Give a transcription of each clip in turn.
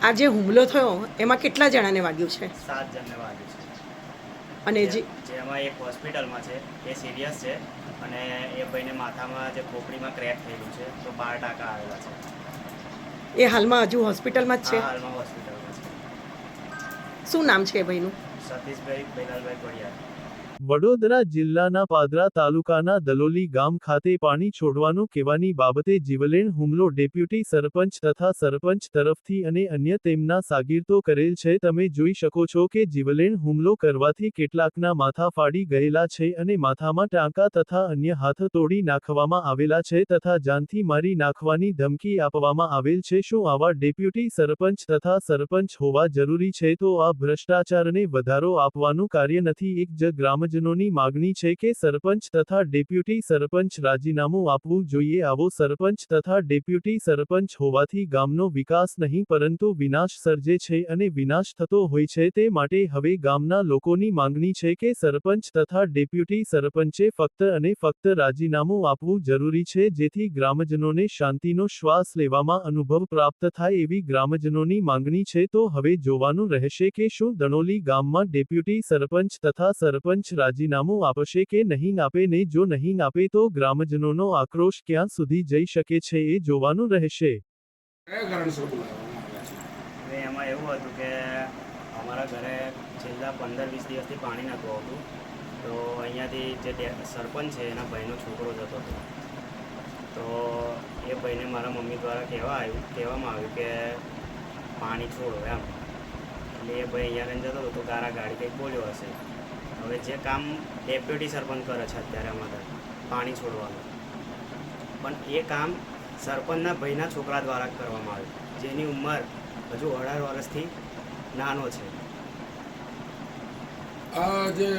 આ જે હુમલો થયો એમાં કેટલા જણાને વાગ્યું છે? 7 જણને વાગ્યું છે. અને જેમાં એક હોસ્પિટલમાં છે, એ સિરિયસ છે, અને એ ભાઈને માથામાં જે ખોપડીમાં ક્રેક થયેલું છે, તો 12 ટાંકા આવેલા છે. એ હાલમાં હજુ હોસ્પિટલમાં જ છે? હાલમાં હોસ્પિટલમાં છે. શું નામ છે એ ભાઈનું? સતીશભાઈ બેલાલભાઈ કોડિયાર. વડોદરા જિલ્લાના પાદરા તાલુકાના દલોલી ગામ ખાતે પાણી છોડવાનું કહેવાની બાબતે જીવલેણ હુમલો ડેપ્યુટી સરપંચ તથા સરપંચ તરફથી અને અન્ય તેમના સાગીરતો કરેલ છે. તમે જોઈ શકો છો કે જીવલેણ હુમલો કરવાથી કેટલાકના માથા ફાડી ગયેલા છે અને માથામાં ટાંકા તથા અન્ય હાથ તોડી નાખવામાં આવેલા છે તથા જાનથી મારી નાખવાની ધમકી આપવામાં આવેલ છે. શું આવા ડેપ્યુટી સરપંચ તથા સરપંચ હોવા જરૂરી છે? તો આ ભ્રષ્ટાચારને વધારો આપવાનું કાર્ય નથી. એક જ ગ્રામજનોની માગણી છે કે સરપંચ તથા ડેપ્યુટી સરપંચ રાજીનામું આપવું જોઈએ. આવો સરપંચ તથા ડેપ્યુટી સરપંચ હોવાથી ગામનો વિકાસ નહીં પરંતુ વિનાશ સર્જે છે અને વિનાશ થતો હોય છે. તે માટે હવે ગામના લોકોની માંગણી છે કે સરપંચ તથા ડેપ્યુટી સરપંચે ફક્ત અને ફક્ત રાજીનામું આપવું જરૂરી છે, જેથી ગ્રામજનોને શાંતિનો શ્વાસ લેવામાં અનુભવ પ્રાપ્ત થાય એવી ગ્રામજનોની માંગણી છે. તો હવે જોવાનું રહેશે કે શું દણોલી ગામમાં ડેપ્યુટી સરપંચ તથા સરપંચ રાજીનામું આપશે કે નહીં આપે ને જો નહીં આપે તો ગ્રામજનોનો આક્રોશ ક્યાં સુધી જઈ શકે છે એ જોવાનું રહેશે. હવે એમાં એવું હતું કે અમારા ઘરે છેલ્લા 15-20 દિવસથી પાણી નહોતું આવતું, તો અહીંયાથી જે સરપંચ છે એના ભાઈનો છોકરો જતો હતો, તો એ ભાઈને મારા મમ્મી દ્વારા કહેવામાં આવ્યું કે પાણી છોડો એમ. એટલે એ ભાઈ અહીંયા રહીને જતો હતો, તો ગાડી કંઈક બોલ્યો હશે. હવે જે કામ ડેપ્યુટી સરપંચ કરે છે અત્યારે અમારે પાણી છોડવાનું, પણ એ કામ સરપંચના ભાઈના છોકરા દ્વારા કરવામાં આવ્યું, જેની ઉંમર હજુ 18 વર્ષથી નાનો છે. આ જે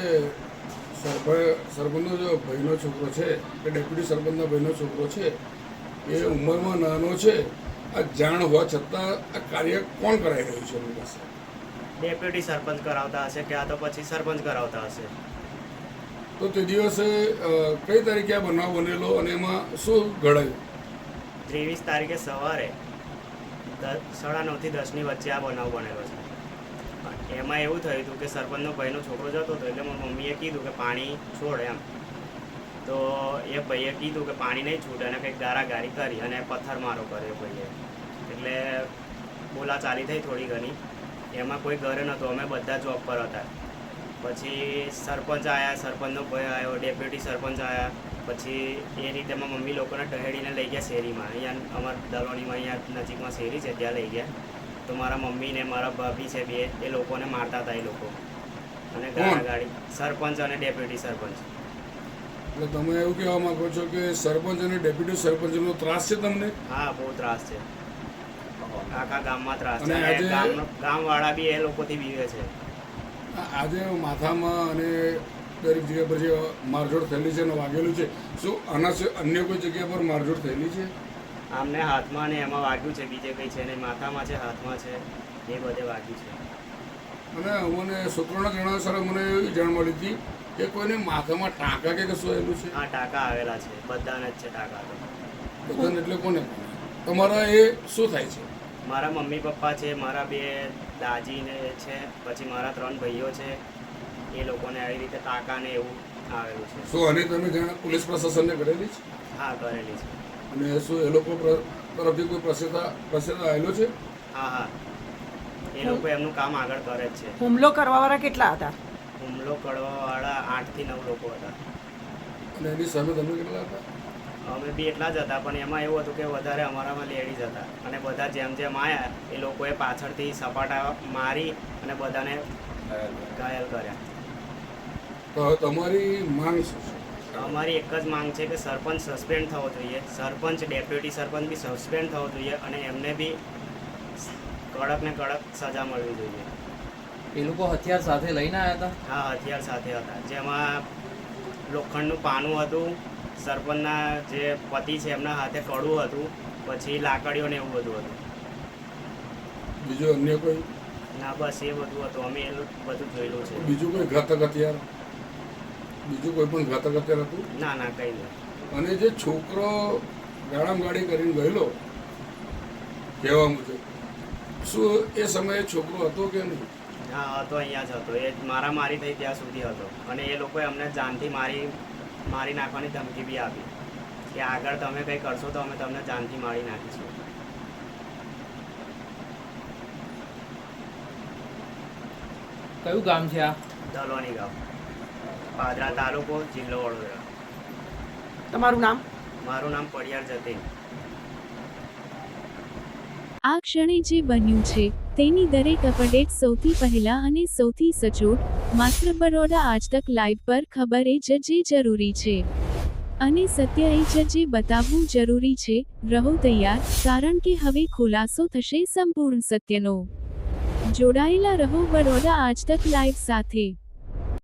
સરપંચનો જે ભાઈનો છોકરો છે કે ડેપ્યુટી સરપંચના ભાઈનો છોકરો છે, એ ઉંમરમાં નાનો છે. આ જાણ હોવા છતાં આ કાર્ય કોણ કરાવી રહ્યું છે એમની પાસે? ડેપ્યુટી સરપંચ કરાવતા હશે કે આ તો પછી સરપંચ કરાવતા હશે. તો તે દિવસે કઈ તારીખે આ બનાવ બનેલો અને એમાં શું ઘડાયું? 23 તારીખે સવારે 9:30 થી 10ની વચ્ચે આ બનાવ બનેલો છે. એમાં એવું થયું હતું કે સરપંચનો ભાઈનો છોકરો જતો હતો, એટલે મારી મમ્મીએ કીધું કે પાણી છોડ એમ. તો એ ભાઈએ કીધું કે પાણી નહીં છૂટે, અને કંઈક ગારાગારી કરી અને પથ્થરમારો કર્યો ભાઈએ. એટલે બોલાચાલી થઈ થોડી ઘણી. એમાં કોઈ ઘરે નહોતો, અમે બધા જોબ પર હતા. પછી સરપંચ આવ્યા, સરપંચનો ભાઈ આવ્યો, ડેપ્યુટી સરપંચ આવ્યા. પછી એ રીતે મારી મમ્મી લોકોને ટહેડીને લઈ ગયા શેરીમાં. અહીંયા અમારા દલોનીમાં અહીંયા નજીકમાં શેરી છે, ત્યાં લઈ ગયા. તો મારા મમ્મી ને મારા ભાભી છે બે, એ લોકોને મારતા હતા એ લોકો, અને ગાડી સરપંચ અને ડેપ્યુટી સરપંચ. એટલે તમે એવું કહેવા માંગો છો કે સરપંચ અને ડેપ્યુટી સરપંચનો ત્રાસ છે તમને? હા, બહુ ત્રાસ છે. આખા ગામમાં ત્રાસ છે, અને ગામવાળા બી એ લોકોથી બીવે છે. આજે માથામાં અને દરેક જગ્યા પર જે મારઝોડ થયેલી છે અને વાગેલું છે, શું આના અન્ય કોઈ જગ્યા પર મારઝોડ થયેલી છે? આમને હાથમાં ને એમાં વાગ્યું છે, બીજે કંઈ છે નહીં. માથામાં છે, હાથમાં છે, એ બધે વાગ્યું છે. અને મને સૂત્રોના જણાવ્યા સર મને એવી જાણ મળી હતી કે કોઈને માથામાં ટાંકા કે કશું આવેલું છે? હા, ટાંકા આવેલા છે, બધાને જ છે ટાંકા. તો બધાને એટલે કોને? તમારા એ શું થાય છે? મારા મમ્મી પપ્પા છે, મારા 2 દાજીને છે, પછી મારા 3 ભાઈઓ છે, એ લોકોને આવી રીતે ટાંકા ને એવું આવેલું છે. શું આની તમે જાણ પોલીસ પ્રશાસનને કરેલી છે? હા, કરેલી છે. અને શું એ લોકો તરફથી કોઈ પ્રસિદ્ધ આવેલો છે? હા હા, એ લોકો એમનું કામ આગળ કરે જ છે. હુમલો કરવાવાળા કેટલા હતા? હુમલો કરવાવાળા 8 થી 9 લોકો હતા. અને એની સામે તમે કેટલા હતા? અમે બી એટલા જ હતા, પણ એમાં એવું હતું કે વધારે અમારામાં લેડીઝ હતા, અને બધા જેમ જેમ આવ્યા એ લોકોએ પાછળથી સપાટા મારી અને બધાને ઘાયલ કર્યા. તો હવે તમારી માંગ શું છે? અમારી એક જ માંગ છે કે સરપંચ સસ્પેન્ડ થવો જોઈએ, સરપંચ ડેપ્યુટી સરપંચ બી સસ્પેન્ડ થવો જોઈએ, અને એમને બી કડક ને કડક સજા મળવી જોઈએ. એ લોકો હથિયાર સાથે લઈને આવ્યા હતા? હા, હથિયાર સાથે હતા, જેમાં લોખંડનું પાનું હતું, સરપંચના જે પતિ છે એમના હાથે કડું હતું, પછી લાકડીઓ ને એવું બધું હતું. બીજું અન્ય કોઈ? ના, બસ એ બધું હતું. અમે એ બધું જોયેલું છે. બીજું કોઈ ઘાતક હથિયાર? બીજું કોઈ પણ ઘાતક હથિયાર હતું? ના ના, કંઈ નહીં. અને જે છોકરો ગાડી કરીને ગયેલો કહેવા મુજબ, શું એ સમયે છોકરો હતો કે નહીં? હા હતો, અહીંયા જ હતો. એ મારામારી થઈ ત્યાં સુધી હતો. અને એ લોકોએ અમને જાનથી મારી નાખવાની ધમકી બી આપી કે આગળ તમે કંઈ કરશો તો અમે તમને જાનથી મારી નાખીશું. કયું ગામ છે આ? દલોની ગામ, પાદરા તાલુકો, જિલ્લો વડોદરા. તમારું નામ? મારું નામ પડિયાર જતીન. આ ક્ષણે જે બન્યું છે તેની દરેક અપડેટ સૌથી પહેલા અને સૌથી સચોટ માત્ર બરોડા આજતક લાઈવ પર ખબર એ જ જરૂરી છે અને સત્ય એ જ બતાવવું જરૂરી છે. રહો તૈયાર, કારણ કે હવે ખુલાસો થશે સંપૂર્ણ સત્યનો. જોડાયેલા રહો બરોડા આજતક લાઈવ સાથે.